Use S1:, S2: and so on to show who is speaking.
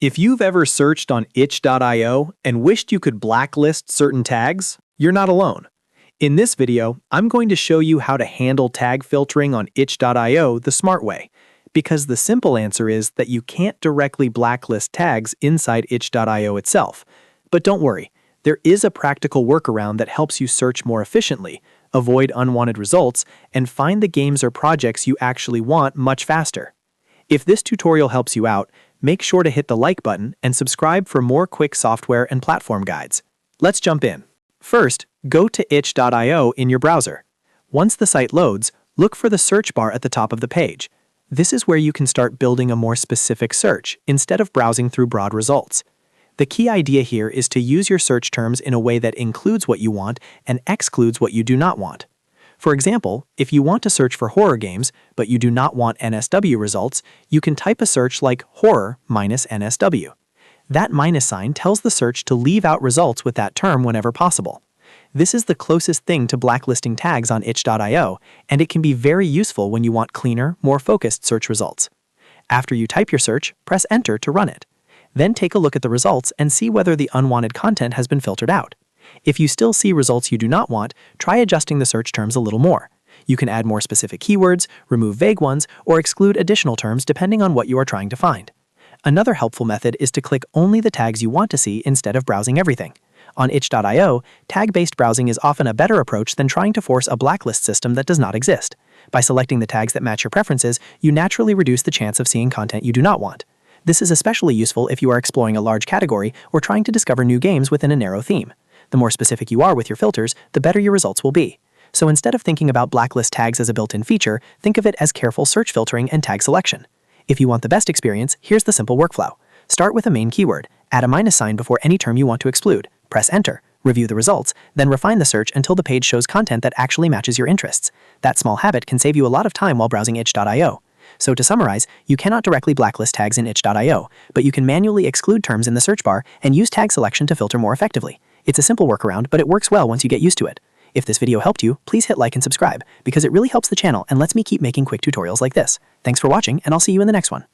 S1: If you've ever searched on itch.io and wished you could blacklist certain tags, you're not alone. In this video, I'm going to show you how to handle tag filtering on itch.io the smart way, because the simple answer is that you can't directly blacklist tags inside itch.io itself. But don't worry, there is a practical workaround that helps you search more efficiently, avoid unwanted results, and find the games or projects you actually want much faster. If this tutorial helps you out, make sure to hit the like button and subscribe for more quick software and platform guides. Let's jump in. First, go to itch.io in your browser. Once the site loads, look for the search bar at the top of the page. This is where you can start building a more specific search instead of browsing through broad results. The key idea here is to use your search terms in a way that includes what you want and excludes what you do not want. For example, if you want to search for horror games, but you do not want NSFW results, you can type a search like horror minus NSFW. That minus sign tells the search to leave out results with that term whenever possible. This is the closest thing to blacklisting tags on itch.io, and it can be very useful when you want cleaner, more focused search results. After you type your search, press enter to run it. Then take a look at the results and see whether the unwanted content has been filtered out. If you still see results you do not want, try adjusting the search terms a little more. You can add more specific keywords, remove vague ones, or exclude additional terms depending on what you are trying to find. Another helpful method is to click only the tags you want to see instead of browsing everything. On itch.io, tag-based browsing is often a better approach than trying to force a blacklist system that does not exist. By selecting the tags that match your preferences, you naturally reduce the chance of seeing content you do not want. This is especially useful if you are exploring a large category or trying to discover new games within a narrow theme. The more specific you are with your filters, the better your results will be. So instead of thinking about blacklist tags as a built-in feature, think of it as careful search filtering and tag selection. If you want the best experience, here's the simple workflow. Start with a main keyword, add a minus sign before any term you want to exclude, press enter, review the results, then refine the search until the page shows content that actually matches your interests. That small habit can save you a lot of time while browsing itch.io. So to summarize, you cannot directly blacklist tags in itch.io, but you can manually exclude terms in the search bar and use tag selection to filter more effectively. It's a simple workaround, but it works well once you get used to it. If this video helped you, please hit like and subscribe, because it really helps the channel and lets me keep making quick tutorials like this. Thanks for watching, and I'll see you in the next one.